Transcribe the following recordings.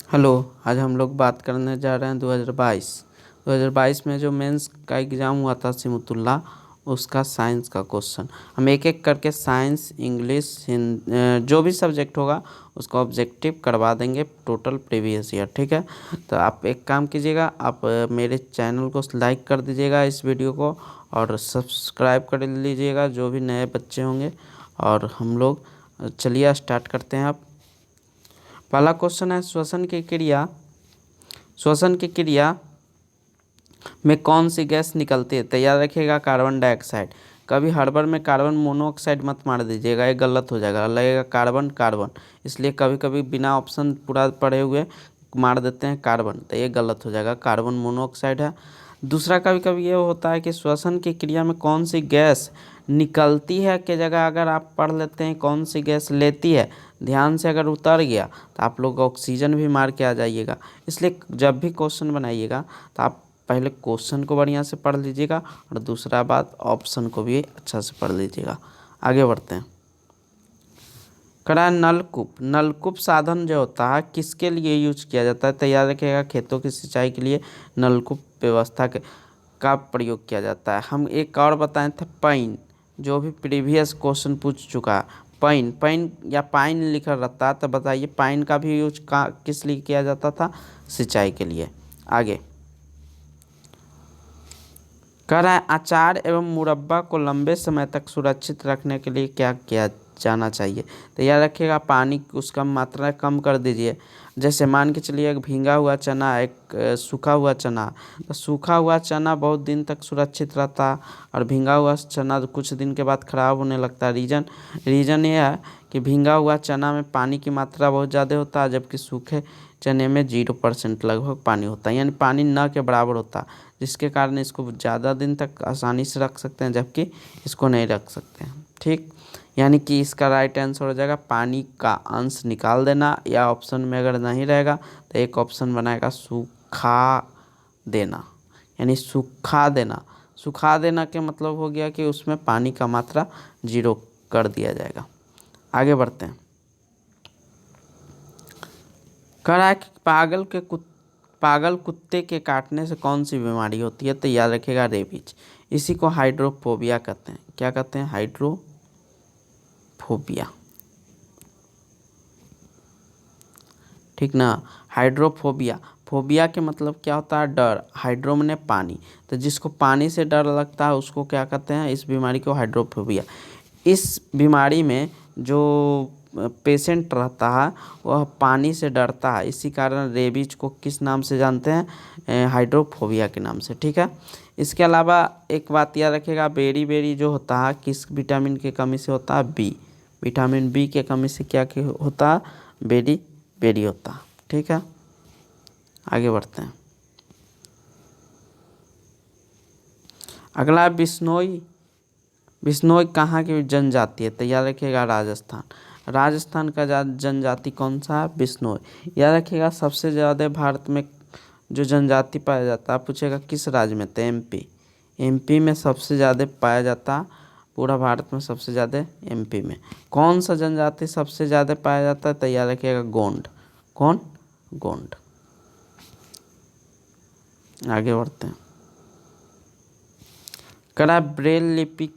Hello. आज हम लोग बात करने जा रहे हैं 2022 में जो मेंस का एग्ज़ाम हुआ था सिमुतुल्ला, उसका साइंस का क्वेश्चन हम एक एक करके साइंस इंग्लिश जो भी सब्जेक्ट होगा उसका ऑब्जेक्टिव करवा देंगे टोटल प्रीवियस ईयर। ठीक है, तो आप एक काम कीजिएगा, आप मेरे चैनल को लाइक कर दीजिएगा इस वीडियो को और सब्सक्राइब कर लीजिएगा जो भी नए बच्चे होंगे। और हम लोग चलिए स्टार्ट करते हैं। आप पहला क्वेश्चन है श्वसन की क्रिया में कौन सी गैस निकलती है? तो याद रखिएगा कार्बन डाइऑक्साइड। कभी हड़बड़ में कार्बन मोनोऑक्साइड मत मार दीजिएगा, ये गलत हो जाएगा, लगेगा कार्बन कार्बन। इसलिए कभी कभी बिना ऑप्शन पूरा पढ़े हुए मार देते हैं कार्बन, तो ये गलत हो जाएगा, कार्बन मोनोऑक्साइड है। दूसरा, कभी कभी ये होता है कि श्वसन की क्रिया में कौन सी गैस निकलती है के जगह अगर आप पढ़ लेते हैं कौन सी गैस लेती है, ध्यान से अगर उतर गया तो आप लोग ऑक्सीजन भी मार के आ जाइएगा। इसलिए जब भी क्वेश्चन बनाइएगा तो आप पहले क्वेश्चन को बढ़िया से पढ़ लीजिएगा और दूसरा बात ऑप्शन को भी अच्छा से पढ़ लीजिएगा। आगे बढ़ते हैं। कड़ा नलकूप साधन जो होता है किसके लिए यूज किया जाता है? तो याद रखिएगा खेतों की सिंचाई के लिए नलकूप व्यवस्था का प्रयोग किया जाता है। हम एक और बताए थे पाइन, जो भी प्रीवियस क्वेश्चन पूछ चुका है। पाइन या पाइन लिखा रहता है, तो बताइए पाइन का भी यूज किस लिए किया जाता था? सिंचाई के लिए। आगे कह रहा है अचार एवं मुरब्बा को लंबे समय तक सुरक्षित रखने के लिए क्या किया जाना चाहिए? तो याद रखिएगा पानी उसका मात्रा कम कर दीजिए। जैसे मान के चलिए एक भींगा हुआ चना, एक सूखा हुआ चना। तो सूखा हुआ चना बहुत दिन तक सुरक्षित रहता है और भींगा हुआ चना कुछ दिन के बाद ख़राब होने लगता है। रीज़न ये है कि भींगा हुआ चना में पानी की मात्रा बहुत ज़्यादा होता है, जबकि सूखे चने में 0% लगभग पानी होता है, यानी पानी न के बराबर होता है, जिसके कारण इसको ज़्यादा दिन तक आसानी से रख सकते हैं जबकि इसको नहीं रख सकते हैं। ठीक, यानी कि इसका राइट आंसर हो जाएगा पानी का अंश निकाल देना, या ऑप्शन में अगर नहीं रहेगा तो एक ऑप्शन बनाएगा सूखा देना, यानी सुखा देना के मतलब हो गया कि उसमें पानी का मात्रा 0 कर दिया जाएगा। आगे बढ़ते हैं। कह रहा है कि पागल कुत्ते के काटने से कौन सी बीमारी होती है? तो याद रखिएगा रेबीज। इसी को हाइड्रोफोबिया कहते हैं। क्या कहते हैं? हाइड्रोफोबिया। ठीक ना, फोबिया के मतलब क्या होता है? डर। हाइड्रो माने पानी, तो जिसको पानी से डर लगता है उसको क्या कहते हैं? इस बीमारी को हाइड्रोफोबिया। इस बीमारी में जो पेशेंट रहता है वह पानी से डरता है, इसी कारण रेबीज को किस नाम से जानते हैं? हाइड्रोफोबिया के नाम से। ठीक है, इसके अलावा एक बात याद रखिएगा, बेरी जो होता है किस विटामिन की कमी से होता है? बी। विटामिन बी के कमी से क्या होता है? बेरी होता है। ठीक है, आगे बढ़ते हैं। अगला बिश्नोई कहाँ की जनजाति है? तो याद रखिएगा राजस्थान का जनजाति कौन सा है? बिश्नोई। याद रखिएगा सबसे ज़्यादा भारत में जो जनजाति पाया जाता है, पूछेगा किस राज्य में? तो एमपी में सबसे ज़्यादा पाया जाता, पूरा भारत में सबसे ज़्यादा एमपी में। कौन सा जनजाति सबसे ज़्यादा पाया जाता है? तो याद रखिएगा गोंड। कौन? गोंड। आगे बढ़ते हैं। करा ब्रेल लिपि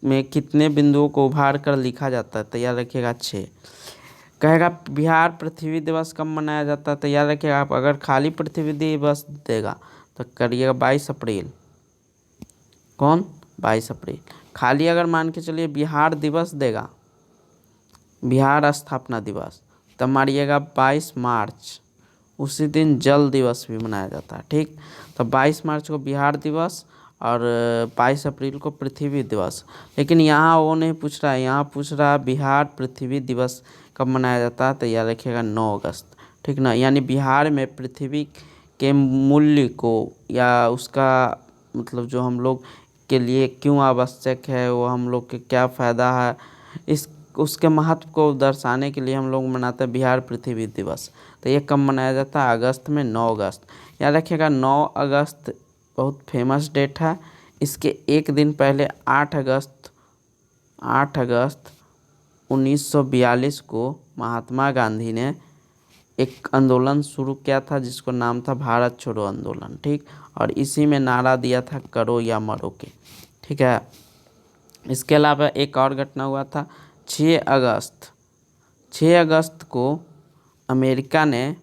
में कितने बिंदुओं को उभार कर लिखा जाता है? तो याद रखिएगा 6। कहेगा बिहार पृथ्वी दिवस कब मनाया जाता है? तो याद रखिएगा आप अगर खाली पृथ्वी दिवस देगा तो करिएगा 22 अप्रैल। कौन? 22 अप्रैल। खाली अगर मान के चलिए बिहार दिवस देगा, बिहार स्थापना दिवस, तब मारिएगा 22 मार्च। उसी दिन जल दिवस भी मनाया जाता है। ठीक, तो 22 मार्च को बिहार दिवस और 22 अप्रैल को पृथ्वी दिवस। लेकिन यहाँ वो नहीं पूछ रहा है, यहाँ पूछ रहा है बिहार पृथ्वी दिवस कब मनाया जाता है? तो याद रखिएगा 9 अगस्त। ठीक ना, यानी बिहार में पृथ्वी के मूल्य को या उसका मतलब जो हम लोग के लिए क्यों आवश्यक है, वो हम लोग के क्या फ़ायदा है, इस उसके महत्व को दर्शाने के लिए हम लोग मनाते हैं बिहार पृथ्वी दिवस। तो ये कब मनाया जाता है? अगस्त में, 9 अगस्त। याद रखिएगा 9 अगस्त बहुत फेमस डेट है। इसके एक दिन पहले 8 अगस्त 1942 को महात्मा गांधी ने एक आंदोलन शुरू किया था जिसको नाम था भारत छोड़ो आंदोलन, ठीक। और इसी में नारा दिया था करो या मरो के, ठीक है। इसके अलावा एक और घटना हुआ था 6 अगस्त को अमेरिका ने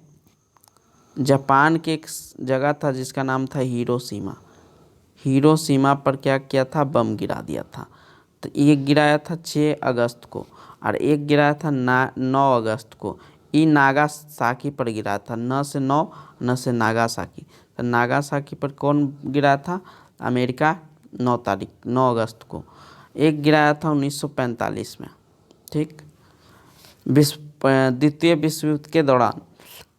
जापान के एक जगह था जिसका नाम था हिरोशिमा पर क्या किया था, बम गिरा दिया था। तो एक गिराया था 6 अगस्त को और एक गिराया था 9 अगस्त को। ये नागासाकी पर गिरा था, न से 9 न से नागासाकी। तो नागासाकी पर कौन गिरा था, अमेरिका, 9 अगस्त को। एक गिराया था 1945 में, ठीक। द्वितीय विश्व युद्ध के दौरान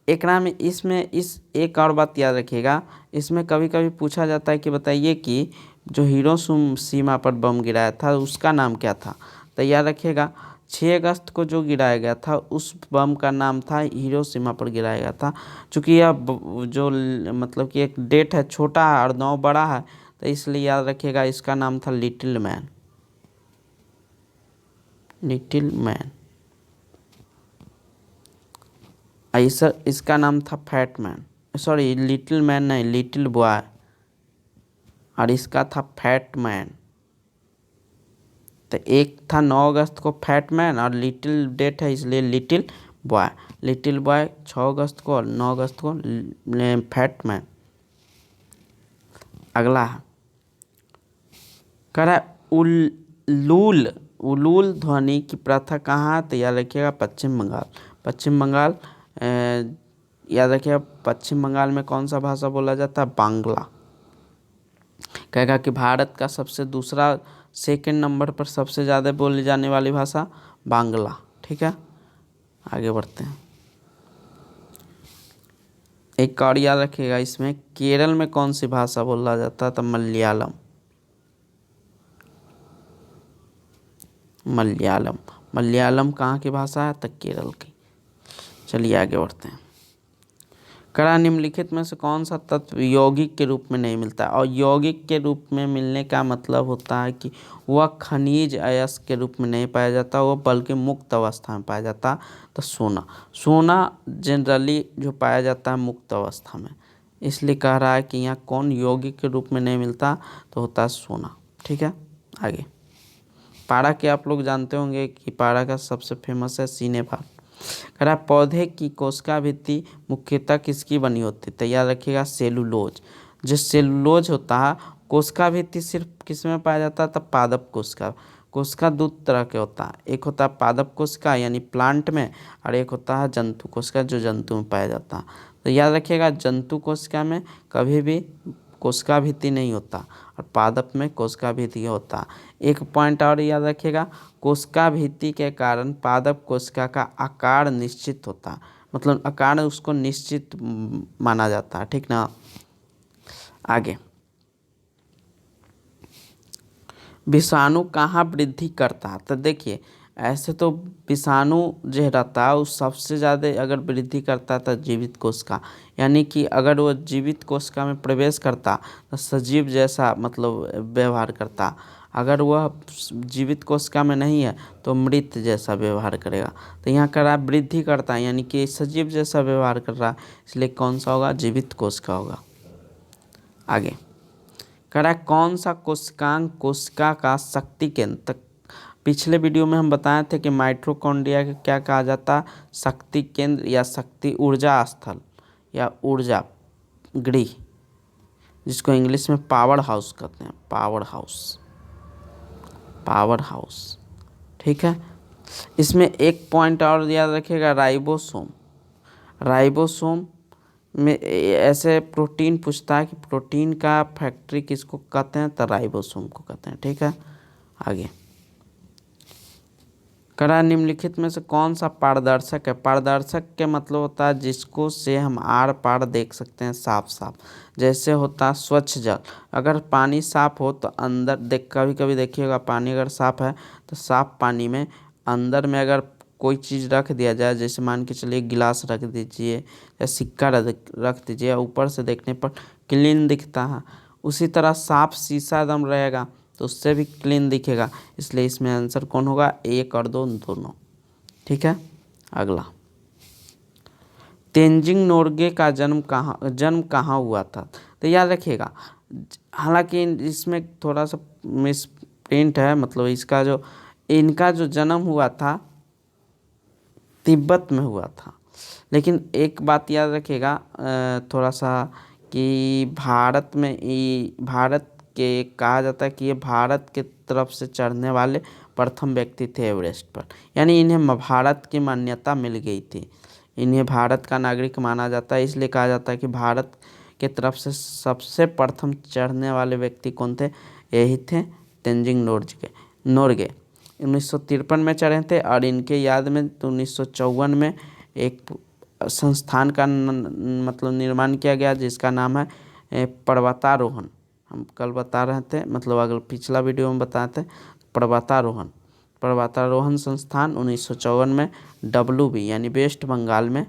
एक नाम इसमें इस एक और बात याद रखिएगा, इसमें कभी कभी पूछा जाता है कि बताइए कि जो हिरोशिमा पर बम गिराया था उसका नाम क्या था। तो याद रखिएगा 6 अगस्त को जो गिराया गया था उस बम का नाम था हिरोशिमा पर गिराया गया था। चूँकि यह जो मतलब कि एक डेट है छोटा है और 9 बड़ा है, तो इसलिए याद रखिएगा इसका नाम था लिटिल मैन। ऐसा इसका नाम था fat man, sorry little man नहीं, लिटिल बॉय। और इसका था फैट मैन। तो एक था 9 अगस्त को फैट मैन और लिटिल डेट है इसलिए लिटिल बॉय। 6 अगस्त को और 9 अगस्त को फैट मैन। अगला है कह रहा है उलूल ध्वनि की प्रथा कहाँ, तो याद रखिएगा पश्चिम बंगाल। याद रखिएगा पश्चिम बंगाल में कौन सा भाषा बोला जाता है, बांग्ला। कहेगा कि भारत का सबसे दूसरा सेकंड नंबर पर सबसे ज़्यादा बोली जाने वाली भाषा बांग्ला, ठीक है। आगे बढ़ते हैं। एक और याद रखिएगा इसमें, केरल में कौन सी भाषा बोला जाता है, तो मलयालम कहाँ की भाषा है, तो केरल की। चलिए आगे बढ़ते हैं। कड़ा निम्नलिखित में से कौन सा तत्व यौगिक के रूप में नहीं मिलता है। और यौगिक के रूप में मिलने का मतलब होता है कि वह खनिज अयस्क के रूप में नहीं पाया जाता, वह बल्कि मुक्त अवस्था में पाया जाता। तो सोना जनरली जो पाया जाता है मुक्त अवस्था में, इसलिए कह रहा है कि यहाँ कौन यौगिक के रूप में नहीं मिलता, तो होता है सोना, ठीक है। आगे पारा के आप लोग जानते होंगे कि पारा का सबसे फेमस है सिनेफा। कह रहा पौधे की कोशिका भित्ति मुख्यतः किसकी बनी होती है, तो याद रखिएगा सेलुलोज। जो सेलुलोज होता है कोशिका भित्ति सिर्फ किस में पाया जाता है, तब पादप कोशिका दो तरह के होता है, एक होता है पादप कोशिका यानी प्लांट में, और एक होता है जंतु कोशिका जो जंतु में पाया जाता है। तो याद रखिएगा जंतु कोशिका में कभी भी कोशिका भित्ति नहीं होता और पादप में कोशिका भित्ति होता। एक पॉइंट और याद रखिएगा, कोशिका भित्ति के कारण पादप कोशिका का आकार निश्चित होता, मतलब आकार उसको निश्चित माना जाता है, ठीक ना। आगे विषाणु कहाँ वृद्धि करता है, तो देखिए ऐसे तो विषाणु जो रहता है वो सबसे ज़्यादा अगर वृद्धि करता है तो जीवित कोशिका, यानी कि अगर वो जीवित कोशिका में प्रवेश करता तो सजीव जैसा मतलब व्यवहार करता। अगर वह जीवित कोशिका में नहीं है तो मृत जैसा व्यवहार करेगा। तो यहाँ कर रहा है वृद्धि करता है यानी कि सजीव जैसा व्यवहार कर रहा है, इसलिए कौन सा होगा, जीवित कोशिका होगा। आगे कह रहा है कौन सा कोशिकांग कोशिका का शक्ति केंद्र तक। पिछले वीडियो में हम बताए थे कि माइटोकॉन्ड्रिया के क्या कहा जाता है, शक्ति केंद्र या शक्ति ऊर्जा स्थल या ऊर्जा गृह, जिसको इंग्लिश में पावर हाउस कहते हैं, पावर हाउस, ठीक है। इसमें एक पॉइंट और याद रखिएगा, राइबोसोम में ऐसे प्रोटीन पूछता है कि प्रोटीन का फैक्ट्री किसको कहते हैं, तो राइबोसोम को कहते हैं, ठीक है। आगे करा निम्नलिखित में से कौन सा पारदर्शक है। पारदर्शक के मतलब होता है जिसको से हम आर पार देख सकते हैं साफ साफ, जैसे होता है स्वच्छ जल। अगर पानी साफ हो तो अंदर कभी कभी देखिएगा पानी अगर साफ है तो साफ पानी में अंदर में अगर कोई चीज़ रख दिया जाए, जैसे मान के चलिए गिलास रख दीजिए या सिक्का रख दीजिए, ऊपर से देखने पर क्लीन दिखता है, उसी तरह साफ शीशा एकदम रहेगा तो उससे भी क्लीन दिखेगा। इसलिए इसमें आंसर कौन होगा, 1 और 2 दोनों, ठीक है। अगला तेंजिंग नोरगे का जन्म कहाँ हुआ था? तो याद रखिएगा, हालांकि इसमें थोड़ा सा मिस प्रिंट है, मतलब इनका जो जन्म हुआ था तिब्बत में हुआ था। लेकिन एक बात याद रखिएगा थोड़ा सा, कि भारत के कहा जाता है कि ये भारत के तरफ से चढ़ने वाले प्रथम व्यक्ति थे एवरेस्ट पर, यानी इन्हें भारत की मान्यता मिल गई थी, इन्हें भारत का नागरिक माना जाता है। इसलिए कहा जाता है कि भारत के तरफ से सबसे प्रथम चढ़ने वाले व्यक्ति कौन थे? यही थे तेंजिंग नोरगे। 1953 में चढ़े थे, और इनके याद में तो 1954 में एक संस्थान का मतलब निर्माण किया गया, जिसका नाम है पर्वतारोहण। हम कल बता रहे थे, मतलब अगले पिछला वीडियो में बताए थे, पर्वतारोहण संस्थान 1954 में WB यानी वेस्ट बंगाल में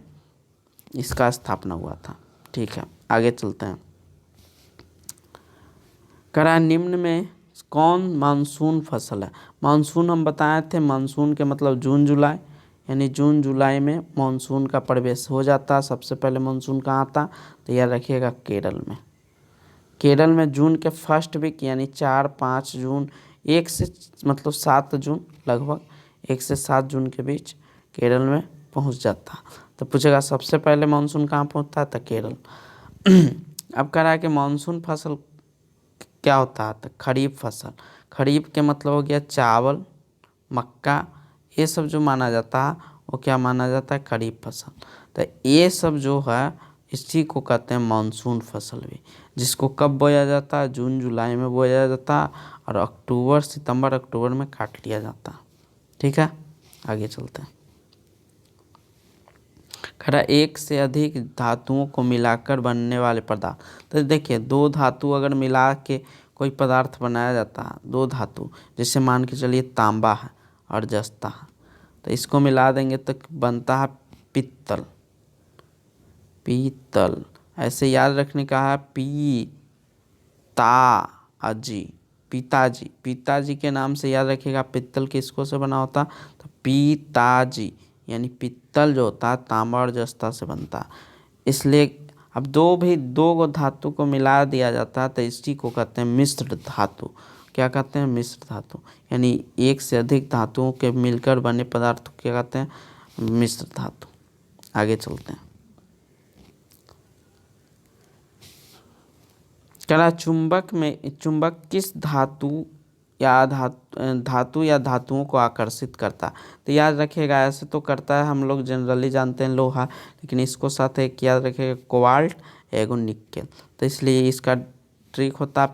इसका स्थापना हुआ था। ठीक है, आगे चलते हैं। करा निम्न में कौन मानसून फसल है? मानसून हम बताए थे, मानसून के मतलब जून जुलाई, यानी जून जुलाई में मानसून का प्रवेश हो जाता है। सबसे पहले मानसून कहाँ आता? तो याद रखिएगा केरल में। केरल में जून के फर्स्ट वीक यानी 4-5 जून, 1 से मतलब 7 जून, लगभग 1 से 7 जून के बीच केरल में पहुंच जाता। तो पूछेगा सबसे पहले मानसून कहाँ पहुंचता है? तो केरल। अब कह रहा है कि मानसून फसल क्या होता है? तो खरीफ फसल। खरीफ के मतलब हो गया चावल, मक्का, ये सब जो माना जाता है वो क्या माना जाता है? खरीफ फसल। तो ये सब जो है इसी को कहते हैं मानसून फसल भी, जिसको कब बोया जाता है? जून जुलाई में बोया जाता है, और सितंबर अक्टूबर में काट लिया जाता है। ठीक है, आगे चलते हैं। खरा एक से अधिक धातुओं को मिलाकर बनने वाले पदार्थ। तो देखिए, 2 धातु अगर मिला के कोई पदार्थ बनाया जाता है, 2 धातु, जैसे मान के चलिए तांबा है और जस्ता है, तो इसको मिला देंगे तो बनता है पीतल। ऐसे याद रखने का है, पिताजी के नाम से याद रखिएगा। पित्तल किसको से बना होता? तो पिताजी, यानी पित्तल जो होता है तांबा और जस्ता से बनता है। इसलिए अब दो गो धातु को मिला दिया जाता है, तो इसी को कहते हैं मिश्र धातु। क्या कहते हैं? मिश्र धातु, यानी एक से अधिक धातुओं के मिलकर बने पदार्थ को क्या कहते हैं? मिश्र धातु। आगे चलते हैं। चला चुंबक किस धातु या धातुओं को आकर्षित करता? तो याद रखिएगा, ऐसे तो करता है, हम लोग जनरली जानते हैं लोहा, लेकिन इसको साथ एक याद रखिएगा कोबाल्ट एगो निकेल। तो इसलिए इसका ट्रिक होता है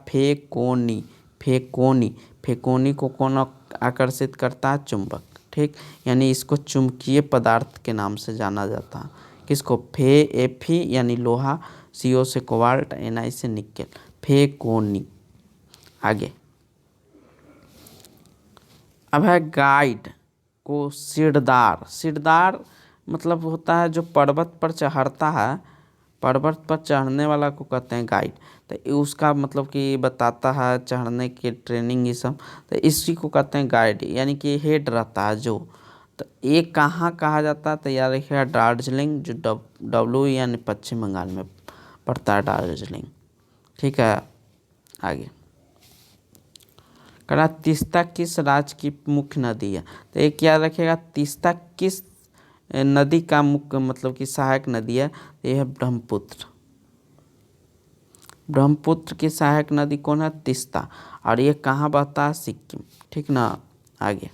फेकोनी को कौन आकर्षित करता है? चुंबक। ठीक, यानी इसको चुंबकीय पदार्थ के नाम से जाना जाता है। किसको? Fe यानी लोहा, CO से कोबाल्ट, Na से निकेल, फेकोनी। आगे अब है गाइड को सिरदार मतलब होता है जो पर्वत पर चढ़ता है, पर्वत पर चढ़ने वाला को कहते हैं गाइड। तो उसका मतलब कि बताता है चढ़ने की ट्रेनिंग, ये सब, तो इसी को कहते हैं गाइड, यानी कि हेड रहता है जो। तो ये कहाँ कहा जाता है? तो याद रखिएगा दार्जिलिंग, जो W यानी पश्चिम बंगाल में पड़ता है दार्जिलिंग। ठीक है, आगे करा तीस्ता किस राज्य की मुख्य नदी है? तो एक याद रखिएगा, तीस्ता किस नदी का मुख्य मतलब कि सहायक नदी है? ये है ब्रह्मपुत्र की सहायक नदी कौन है? तीस्ता। और ये कहाँ बहता है? सिक्किम। ठीक ना, आगे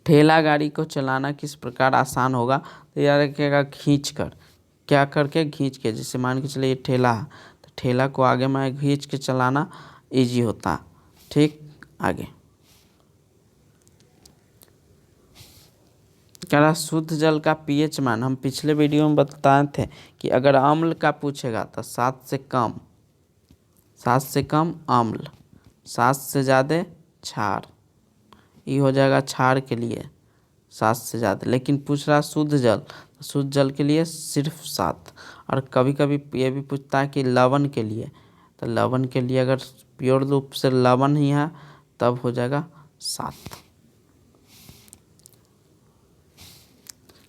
ठेला गाड़ी को चलाना किस प्रकार आसान होगा? तो याद रखिएगा खींच कर, क्या करके? खींच के। जैसे मान के चलिए ठेला है, तो ठेला को आगे में खींच के चलाना इजी होता। ठीक, आगे कह रहा शुद्ध जल का pH मान। हम पिछले वीडियो में बताए थे कि अगर अम्ल का पूछेगा तो 7 से कम अम्ल, 7 से ज़्यादा क्षार, ये हो जाएगा क्षार के लिए 7 से ज़्यादा। लेकिन पूछ रहा शुद्ध जल के लिए सिर्फ 7। और कभी कभी ये भी पूछता है कि लवण के लिए, तो लवण के लिए अगर प्योर रूप से लवण ही है तब हो जाएगा 7।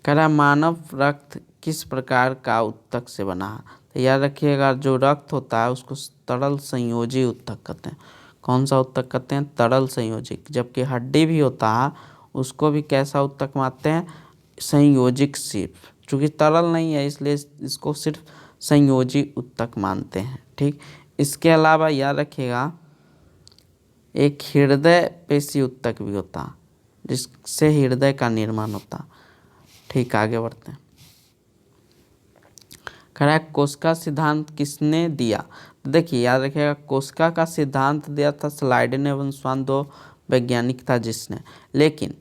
कह रहा है मानव रक्त किस प्रकार का उत्तक से बना है। तो याद रखिएगा जो रक्त होता है उसको तरल संयोजी उत्तक कहते हैं। कौन सा उत्तक कहते हैं? तरल संयोजिक। जबकि हड्डी भी होता है उसको भी कैसा उत्तक मानते हैं? संयोजिक सिर्फ, चूँकि तरल नहीं है इसलिए इसको सिर्फ संयोजी उत्तक मानते हैं। ठीक, इसके अलावा याद रखिएगा एक हृदय पेशी उत्तक भी होता है जिससे हृदय का निर्माण होता है। ठीक, आगे बढ़ते हैं। कह रहा है कोशिका सिद्धांत किसने दिया? तो देखिए याद रखिएगा कोशिका का सिद्धांत दिया था स्लाइडेन एवं स्वान, दो वैज्ञानिक था जिसने। लेकिन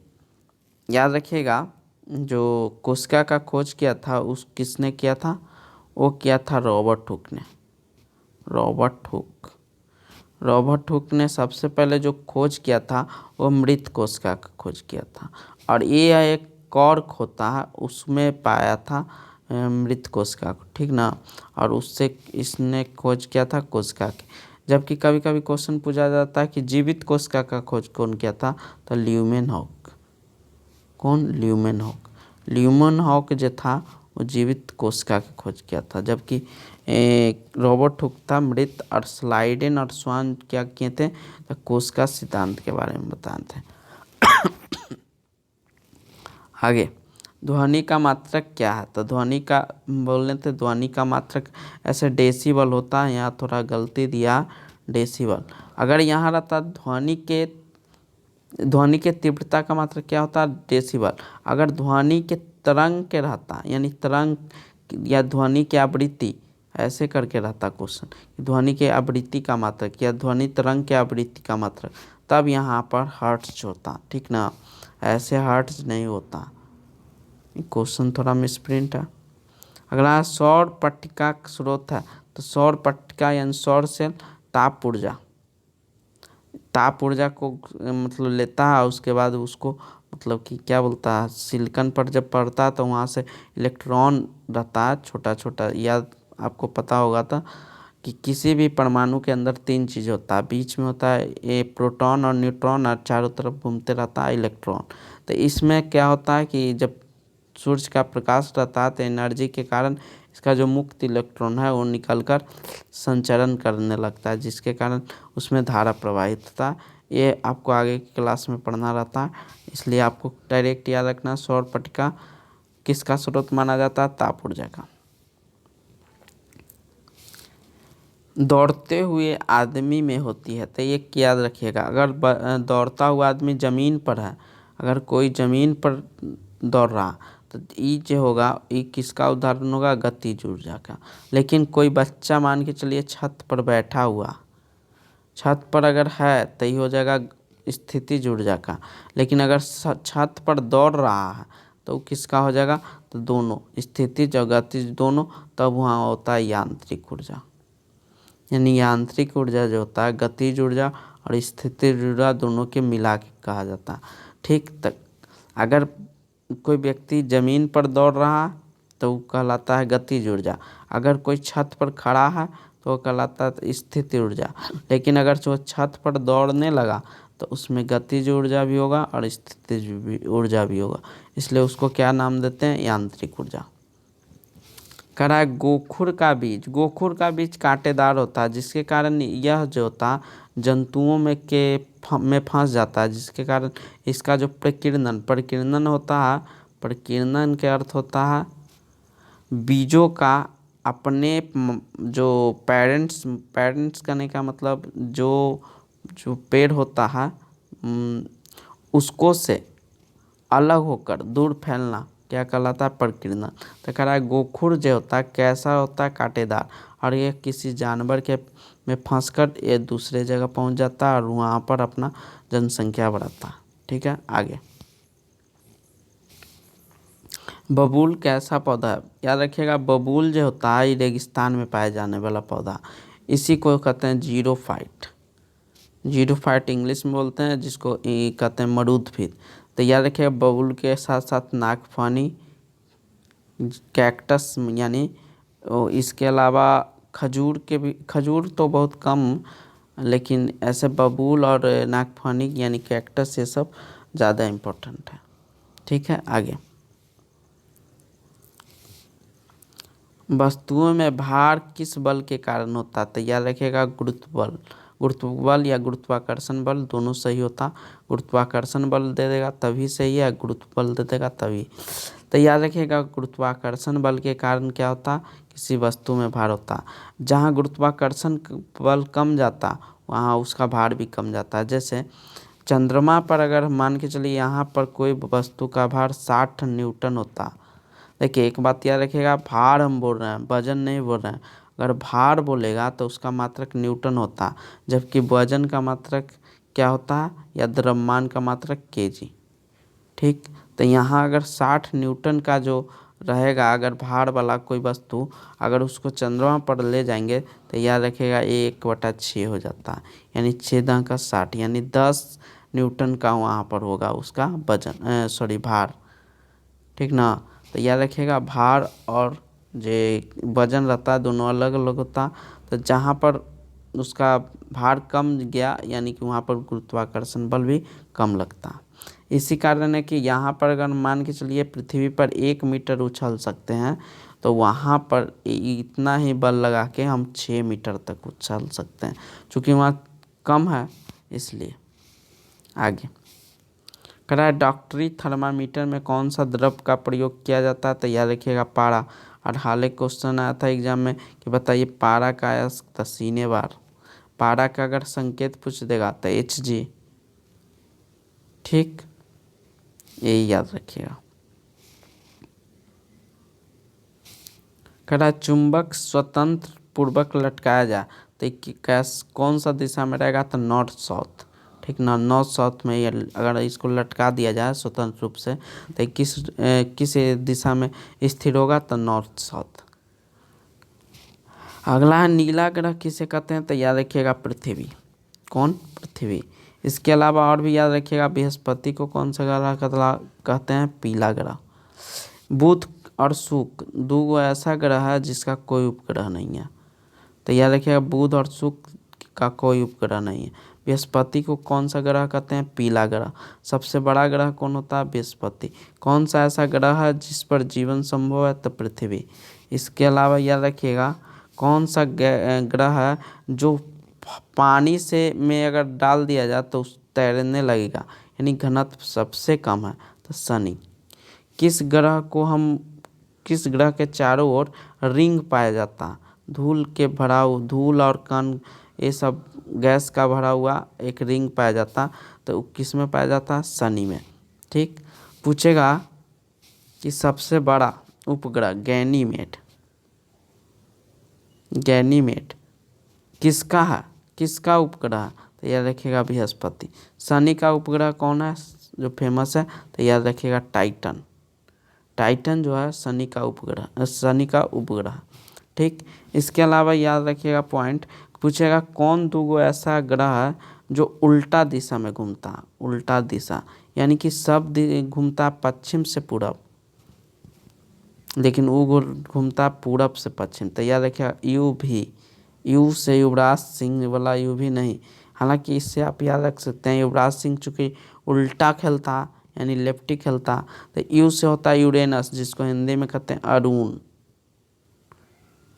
याद रखिएगा जो कोशिका का खोज किया था उस किसने किया था? वो किया था रॉबर्ट हुक ने। रॉबर्ट हुक ने सबसे पहले जो खोज किया था वो मृत कोशिका का खोज किया था। और ये एक कॉर्क होता है उसमें पाया था मृत कोशिका को। ठीक ना, और उससे इसने खोज किया था कोशिका की। जबकि कभी कभी क्वेश्चन पूछा जाता है कि जीवित कोशिका का खोज कौन किया था? तो ल्यूमेनहॉक। कौन? ल्यूमेनहॉक जो था वो जीवित कोशिका की खोज किया था। जबकि रॉबर्ट हुक था मृत, और स्लाइडेन और स्वान क्या किए थे? तो कोशिका सिद्धांत के बारे में बताए थे। आगे, ध्वनि का मात्रक क्या है? तो ध्वनि का बोल रहे थे ध्वनि का मात्रक ऐसे डेसिबल होता है, यहाँ थोड़ा गलती दिया डेसिबल। अगर यहाँ रहता ध्वनि के तीव्रता का मात्रक क्या होता है? डेसिबल। अगर ध्वनि के तरंग के रहता यानी तरंग या ध्वनि की आवृत्ति ऐसे करके रहता क्वेश्चन, ध्वनि के आवृत्ति का मात्रक या ध्वनि तरंग के आवृत्ति का मात्रक, तब यहाँ पर हर्ट्ज होता। ठीक ना, ऐसे हर्ट्ज नहीं होता। क्वेश्चन थोड़ा मिसप्रिंट है। अगला सौर पट्टिका का स्रोत है। तो सौर पट्टिका यानी सौर सेल ताप ऊर्जा को मतलब लेता है, उसके बाद उसको मतलब कि क्या बोलता है, सिलिकॉन पर जब पड़ता है तो वहाँ से इलेक्ट्रॉन रहता है छोटा छोटा। याद आपको पता होगा था कि किसी भी परमाणु के अंदर तीन चीज़ होता है, बीच में होता है ये प्रोटॉन और न्यूट्रॉन, और चारों तरफ घूमते रहता है इलेक्ट्रॉन। तो इसमें क्या होता है कि जब सूर्य का प्रकाश रहता है तो एनर्जी के कारण इसका जो मुक्त इलेक्ट्रॉन है वो निकलकर संचरण करने लगता है, जिसके कारण उसमें धारा प्रवाहित होता है। ये आपको आगे की क्लास में पढ़ना रहता है, इसलिए आपको डायरेक्ट याद रखना सौर पट्टिका किसका स्रोत माना जाता है? ताप ऊर्जा का। दौड़ते हुए आदमी में होती है। तो ये याद रखिएगा अगर दौड़ता हुआ आदमी ज़मीन पर है, अगर कोई ज़मीन पर दौड़ रहा तो ये जो होगा ये किसका उदाहरण होगा? गतिज ऊर्जा का। लेकिन कोई बच्चा मान के चलिए छत पर बैठा हुआ, छत पर अगर है तो ये हो जाएगा स्थितिज ऊर्जा का। लेकिन अगर छत पर दौड़ रहा है तो किसका हो जाएगा? तो दोनों, स्थितिज और गतिज दोनों। तब वहाँ होता है यांत्रिक ऊर्जा। यानी यांत्रिक ऊर्जा जो होता है गतिज ऊर्जा और स्थितिज ऊर्जा दोनों के मिला के कहा जाता है। ठीक, तक अगर कोई व्यक्ति ज़मीन पर दौड़ रहा है तो वो कहलाता है गतिज ऊर्जा। अगर कोई छत पर खड़ा है तो वो कहलाता है स्थिति ऊर्जा। लेकिन अगर जो छत पर दौड़ने लगा तो उसमें गतिज ऊर्जा भी होगा और स्थितिज ऊर्जा भी होगा, इसलिए उसको क्या नाम देते हैं? यांत्रिक ऊर्जा। कह रहा है गोखुर का बीज कांटेदार होता है, जिसके कारण यह जो होता है जंतुओं में फंस जाता है, जिसके कारण इसका जो प्रकीर्णन होता है, प्रकीर्णन के अर्थ होता है बीजों का अपने जो पेरेंट्स करने का मतलब जो पेड़ होता है उसको से अलग होकर दूर फैलना क्या कहलाता है? प्रकीर्णन। तो कह रहा है गोखुर जो होता है कैसा होता है? कांटेदार। और ये किसी जानवर के में फंसकर ये दूसरे जगह पहुंच जाता है और वहाँ पर अपना जनसंख्या बढ़ाता है। ठीक है, आगे। बबूल कैसा पौधा है? याद रखिएगा बबूल जो होता है ये रेगिस्तान में पाया जाने वाला पौधा, इसी को कहते हैं जीरोफाइट इंग्लिश में बोलते हैं, जिसको कहते हैं मरूदफिर। तो याद रखिएगा बबूल के साथ साथ नागफनी, कैक्टस यानी इसके अलावा खजूर तो बहुत कम, लेकिन ऐसे बबूल और नागफनी यानी कैक्टस ये सब ज़्यादा इम्पोर्टेंट है। ठीक है, आगे। वस्तुओं में भार किस बल के कारण होता है? तो याद रखिएगा गुरुत्व बल। गुरुत्व बल या गुरुत्वाकर्षण बल दोनों सही होता। गुरुत्वाकर्षण बल दे देगा तभी सही है, गुरुत्व बल दे देगा तभी। तो याद रखिएगा गुरुत्वाकर्षण बल के कारण क्या होता, किसी वस्तु में भार होता। जहाँ गुरुत्वाकर्षण बल कम जाता वहाँ उसका भार भी कम जाता है। जैसे चंद्रमा पर अगर मान के चलिए यहाँ पर कोई वस्तु का भार 60 न्यूटन होता। देखिए एक बात याद रखिएगा, भार हम बोल रहे हैं, वजन नहीं बोल रहे हैं। अगर भार बोलेगा तो उसका मात्रक न्यूटन होता, जबकि वजन का मात्रक क्या होता है, या द्रव्यमान का मात्रक केजी। ठीक, तो यहाँ अगर 60 न्यूटन का जो रहेगा, अगर भार वाला कोई वस्तु अगर उसको चंद्रमा पर ले जाएंगे तो याद रखिएगा 1/6 हो जाता है, यानी 6 का 60, यानी 10 न्यूटन का वहाँ पर होगा उसका वजन, सॉरी भार। ठीक ना। तो याद रखिएगा भार और जे वजन रहता है दोनों अलग अलग होता। तो जहाँ पर उसका भार कम गया यानी कि वहाँ पर गुरुत्वाकर्षण बल भी कम लगता। इसी कारण है कि यहाँ पर अगर मान के चलिए पृथ्वी पर 1 मीटर उछल सकते हैं तो वहाँ पर इतना ही बल लगा के हम 6 मीटर तक उछल सकते हैं, चूँकि वहाँ कम है इसलिए। आगे कह रहा है डॉक्टरी थर्मामीटर में कौन सा द्रव का प्रयोग किया जाता है? तो याद रखिएगा पारा। और हाल एक क्वेश्चन आया था एग्जाम में कि बताइए पारा का अयस्क सीने बार। पारा का अगर संकेत पूछ देगा तो Hg। ठीक, यही याद रखिएगा। कह रहा है चुंबक स्वतंत्र पूर्वक लटकाया जाए तो कौन सा दिशा में रहेगा? तो नॉर्थ साउथ। ठीक ना, नॉर्थ साउथ में ये अगर इसको लटका दिया जाए स्वतंत्र रूप से तो किस दिशा में स्थिर होगा? तो नॉर्थ साउथ। अगला है नीला ग्रह किसे कहते हैं? तो याद रखिएगा पृथ्वी। कौन? पृथ्वी। इसके अलावा और भी याद रखिएगा बृहस्पति को कौन सा ग्रह कहते हैं? पीला ग्रह। बुध और शुक्र दो ऐसा ग्रह है जिसका कोई उपग्रह नहीं है। तो याद रखिएगा बुध और शुक्र का कोई उपग्रह नहीं है। बृहस्पति को कौन सा ग्रह कहते हैं? पीला ग्रह। सबसे बड़ा ग्रह कौन होता है? बृहस्पति। कौन सा ऐसा ग्रह है जिस पर जीवन संभव है? तो पृथ्वी। इसके अलावा याद रखिएगा कौन सा ग्रह है जो पानी से में अगर डाल दिया जाए तो उस तैरने लगेगा, यानी घनत्व सबसे कम है? तो शनि। किस ग्रह के चारों ओर रिंग पाया जाता है? धूल और कण ये सब गैस का भरा हुआ एक रिंग पाया जाता, तो किस में पाया जाता? शनि में। ठीक, पूछेगा कि सबसे बड़ा उपग्रह गैनीमेड किसका है? किसका उपग्रह? तो याद रखिएगा बृहस्पति। शनि का उपग्रह कौन है जो फेमस है? तो याद रखिएगा टाइटन जो है शनि का उपग्रह। ठीक, इसके अलावा याद रखिएगा पॉइंट पूछेगा कौन दो ऐसा ग्रह है जो उल्टा दिशा में घूमता? उल्टा दिशा यानी कि सब घूमता पश्चिम से पूरब, लेकिन वो घूमता पूरब से पश्चिम। तो याद रखिएगा यू से युवराज सिंह वाला यू भी नहीं। हालांकि इससे आप याद रख सकते हैं युवराज सिंह चूँकि उल्टा खेलता यानी लेफ्टी खेलता, तो यू से होता है यूरेनस जिसको हिंदी में कहते हैं अरुण।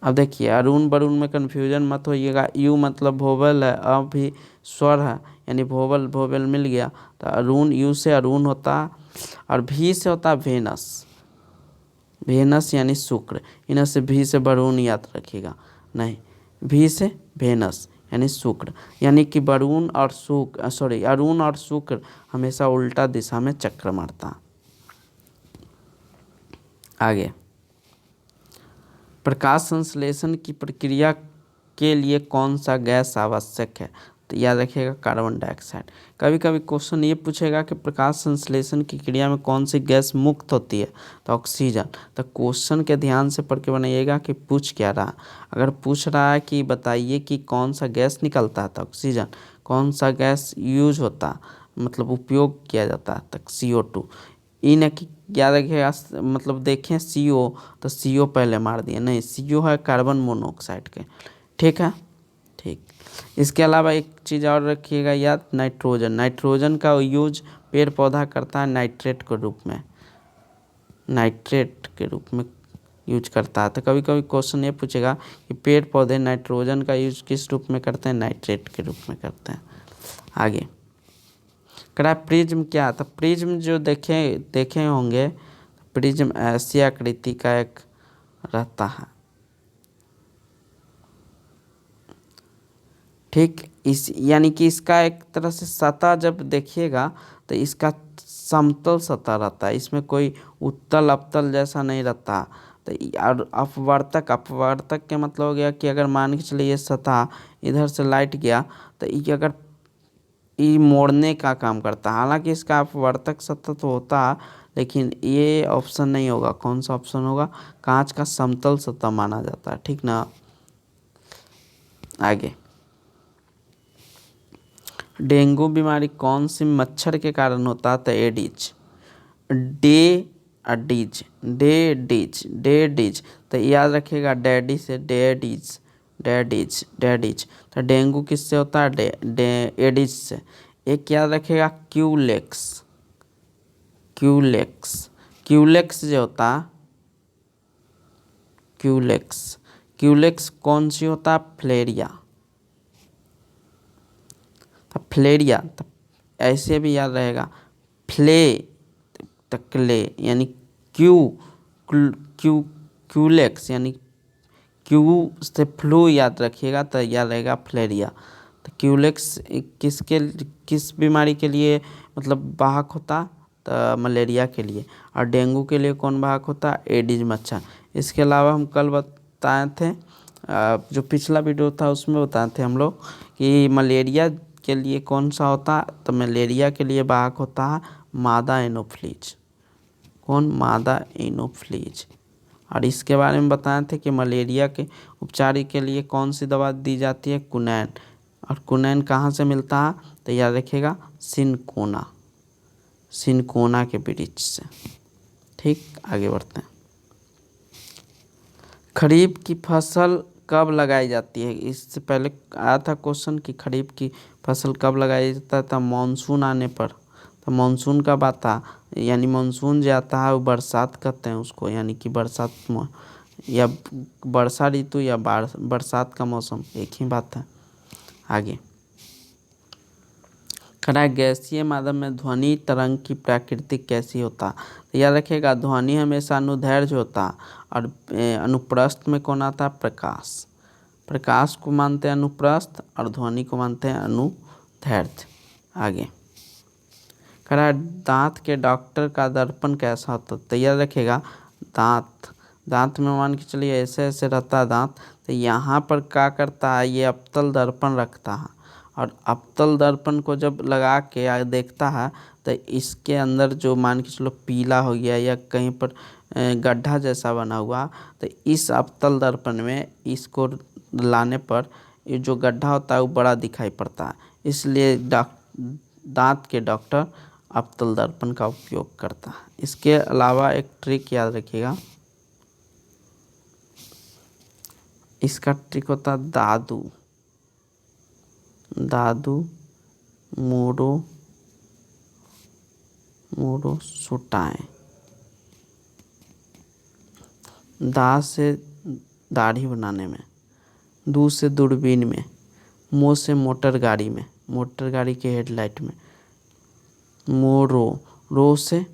अब देखिए अरुण बरुण में कन्फ्यूजन मत होइएगा। यू मतलब भोवल है, अब भी स्वर है यानी भोवल मिल गया तो अरुण, यू से अरुण होता। और भी से होता वेनस यानी शुक्र। इन्हें से भी से वरुण याद रखिएगा, नहीं भी से वेनस यानी शुक्र। यानी कि अरुण और शुक्र हमेशा उल्टा दिशा में चक्कर मारता। आगे प्रकाश संश्लेषण की प्रक्रिया के लिए कौन सा गैस आवश्यक है? तो याद रखिएगा कार्बन डाइऑक्साइड। कभी कभी क्वेश्चन ये पूछेगा कि प्रकाश संश्लेषण की क्रिया में कौन सी गैस मुक्त होती है? तो ऑक्सीजन। तो क्वेश्चन के ध्यान से पढ़ के बनाइएगा कि पूछ क्या रहा। अगर पूछ रहा है कि बताइए कि कौन सा गैस निकलता है तो ऑक्सीजन। कौन सा गैस यूज होता मतलब उपयोग किया जाता है? तो CO2। इन की याद रखिएगा मतलब देखें CO तो CO पहले मार दिए, नहीं CO है कार्बन मोनोऑक्साइड के। ठीक है, ठीक। इसके अलावा एक चीज़ और रखिएगा याद, नाइट्रोजन का यूज पेड़ पौधा करता है नाइट्रेट के रूप में यूज करता है। तो कभी कभी क्वेश्चन ये पूछेगा कि पेड़ पौधे नाइट्रोजन का यूज किस रूप में करते हैं, नाइट्रेट के रूप में करते हैं। आगे करा प्रिज्म क्या था, प्रिज्म जो देखे होंगे, प्रिज्म ऐसी आकृति का एक रहता है, ठीक। इस यानी कि इसका एक तरह से सतह जब देखिएगा तो इसका समतल सतह रहता है, इसमें कोई उत्तल अपतल जैसा नहीं रहता। तो और अपवर्तक के मतलब हो गया कि अगर मान के चलिए ये सतह इधर से लाइट गया तो ये अगर ये मोड़ने का काम करता है। हालांकि इसका अपवर्तक सतह तो होता है, लेकिन ये ऑप्शन नहीं होगा। कौन सा ऑप्शन होगा, कांच का समतल सतह माना जाता है, ठीक ना। आगे डेंगू बीमारी कौन सी मच्छर के कारण होता है, तो एडिज, डेडिज। तो याद रखिएगा डैडी से डेडिज। तो डेंगू किससे होता है, एडिज से। एक याद रखिएगा क्यूलेक्स जो होता है, क्यूलेक्स कौन सी होता है, फ्लेरिया। तो ऐसे भी याद रहेगा क्ले यानी क्यूलेक्स यानी क्यू से फ्लू याद रखिएगा तो याद रहेगा फ्लेरिया। तो क्यूलेक्स किस बीमारी के लिए मतलब वाहक होता, तो मलेरिया के लिए। और डेंगू के लिए कौन वाहक होता, एडिज मच्छर। इसके अलावा हम कल बताए थे, जो पिछला वीडियो था उसमें बताए थे हम लोग कि मलेरिया के लिए कौन सा होता, तो मलेरिया के लिए वाहक होता है मादा एनोफ्लीज। कौन, मादा एनोफ्लीज। और इसके बारे में बताए थे कि मलेरिया के उपचार के लिए कौन सी दवा दी जाती है, कुनैन। और कुनैन कहाँ से मिलता है, तो याद रखिएगा सिनकोना के वृक्ष से, ठीक। आगे बढ़ते हैं। खरीफ की फसल कब लगाई जाती है, इससे पहले आया था क्वेश्चन कि खरीफ की फसल कब लगाई जाता था, मानसून आने पर। तो मानसून कब आता, यानी मानसून जो आता है वो बरसात कहते हैं उसको, यानी कि बरसात या वर्षा ऋतु या बरसात का मौसम एक ही बात है। आगे खड़ा गैसीय माध्यम में ध्वनि तरंग की प्रकृति कैसी होता, तो याद रखिएगा ध्वनि हमेशा अनुदैर्घ्य होता। और अनुप्रस्थ में कौन आता, प्रकाश को मानते हैं अनुप्रस्थ और ध्वनि को मानते हैं अनुदैर्घ्य। आगे खड़ा दांत के डॉक्टर का दर्पण कैसा होता, तो याद रखिएगा दांत में मान के चलिए ऐसे ऐसे रहता है दांत। तो यहाँ पर क्या करता है, ये अवतल दर्पण रखता है। और अवतल दर्पण को जब लगा के देखता है तो इसके अंदर जो मान के चलो पीला हो गया या कहीं पर गड्ढा जैसा बना हुआ, तो इस अवतल दर्पण में इसको लाने पर ये जो गड्ढा होता है वो बड़ा दिखाई पड़ता है। इसलिए दांत के डॉक्टर अवतल दर्पण का उपयोग करता है। इसके अलावा एक ट्रिक याद रखिएगा, इसका ट्रिक होता है दादू मोड़ो सुटाएं। दा से दाढ़ी बनाने में, दू से दूरबीन में, मो से मोटर गाड़ी के हेडलाइट में, रो से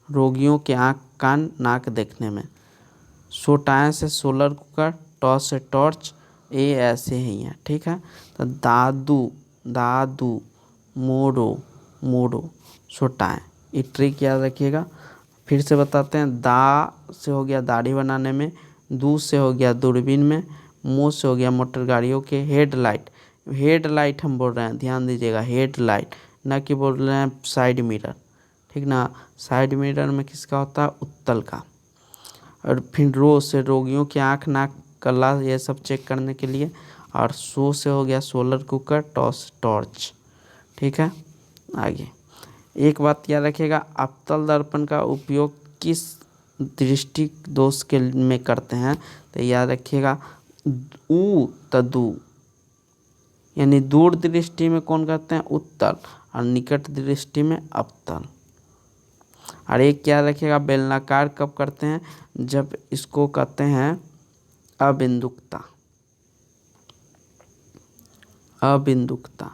रोगियों के आँख कान नाक देखने में, सोटाएं से सोलर कुकर, टॉर्च से टॉर्च, ये ऐसे ही हैं, ठीक है। तो दादू मोड़ो सोटाएं, ये ट्रिक याद रखिएगा। फिर से बताते हैं, दा से हो गया दाढ़ी बनाने में, दू से हो गया दूरबीन में, मो से हो गया मोटर गाड़ियों के हेडलाइट हम बोल रहे हैं, ध्यान दीजिएगा हेडलाइट, ना कि बोल रहे हैं साइड मिरर, ठीक ना। साइड मिरर में किसका होता है, उत्तल का। और फिर रो से रोगियों की आँख नाक गला ये सब चेक करने के लिए। और सो से हो गया सोलर कुकर, टॉर्च, ठीक है। आगे एक बात याद रखिएगा, अवतल दर्पण का उपयोग किस दृष्टि दोष के में करते हैं, तो याद रखिएगा दू, यानी दूर दृष्टि में कौन करते हैं, उत्तल, और निकट दृष्टि में अवतल। और एक क्या रखिएगा, बेलनाकार कब करते हैं, जब इसको कहते हैं अबिंदुकता। अबिंदुकता,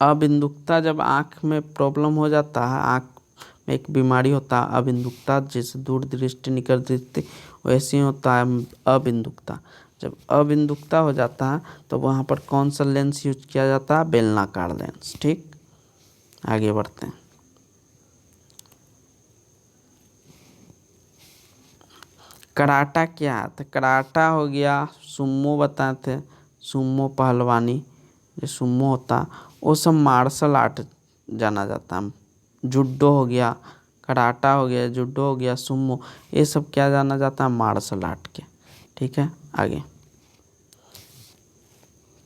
अबिंदुकता जब आँख में प्रॉब्लम हो जाता है, आँख में एक बीमारी होता है अबिंदुकता, जैसे दूर दृष्टि निकल दृष्टि वैसे ही होता है अबिंदुकता। जब अबिंदुकता हो जाता है तो वहाँ पर कौन सा लेंस यूज किया जाता है, बेलनाकार लेंस। ठीक, आगे बढ़ते हैं। कराटा क्या है, तो कराटा हो गया, सुमो बताए थे, सुमो पहलवानी, जो सुमो होता है वो सब मार्शल आर्ट जाना जाता है। जुडो हो गया, कराटा हो गया, जुडो हो गया, सुमो, ये सब क्या जाना जाता है, मार्शल आर्ट के। ठीक है, आगे।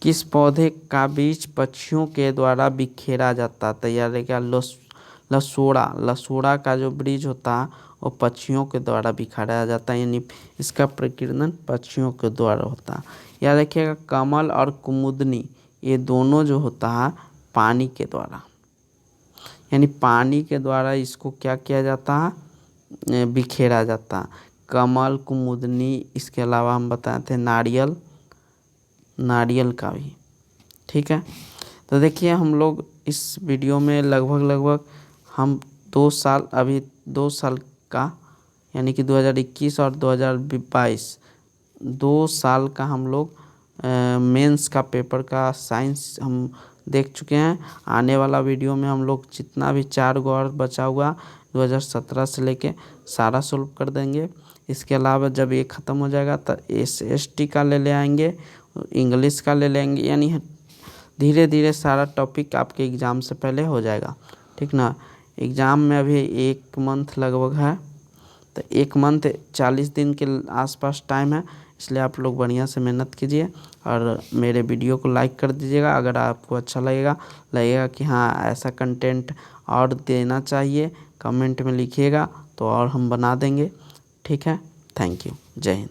किस पौधे का बीज पक्षियों के द्वारा बिखेरा जाता है, तैयार है क्या, लसोड़ा, लसोड़ा का जो बीज होता है वो पक्षियों के द्वारा बिखेरा जाता है, यानी इसका प्रकीर्णन पक्षियों के द्वारा होता है। याद रखिएगा, कमल और कुमुदनी ये दोनों जो होता है पानी के द्वारा, यानी पानी के द्वारा इसको क्या किया जाता है, बिखेरा जाता है। कमल, कुमुदनी, इसके अलावा हम बताए थे नारियल, नारियल का भी। ठीक है, तो देखिए हम लोग इस वीडियो में लगभग हम 2 साल, अभी 2 साल का, यानी कि 2021 और 2022 2 साल का हम लोग मेंस का पेपर का साइंस हम देख चुके हैं। आने वाला वीडियो में हम लोग जितना भी 4 गो और बचा हुआ 2017 से लेके सारा सोल्व कर देंगे। इसके अलावा जब ये ख़त्म हो जाएगा तो SST का ले आएंगे, इंग्लिश का ले लेंगे, यानी धीरे धीरे सारा टॉपिक आपके एग्ज़ाम से पहले हो जाएगा। ठीक ना, एग्ज़ाम में अभी 1 मंथ लगभग है, तो 1 मंथ 40 दिन के आसपास टाइम है, इसलिए आप लोग बढ़िया से मेहनत कीजिए और मेरे वीडियो को लाइक कर दीजिएगा अगर आपको अच्छा लगेगा कि हाँ ऐसा कंटेंट और देना चाहिए, कमेंट में लिखिएगा तो और हम बना देंगे। ठीक है, थैंक यू, जय हिंद।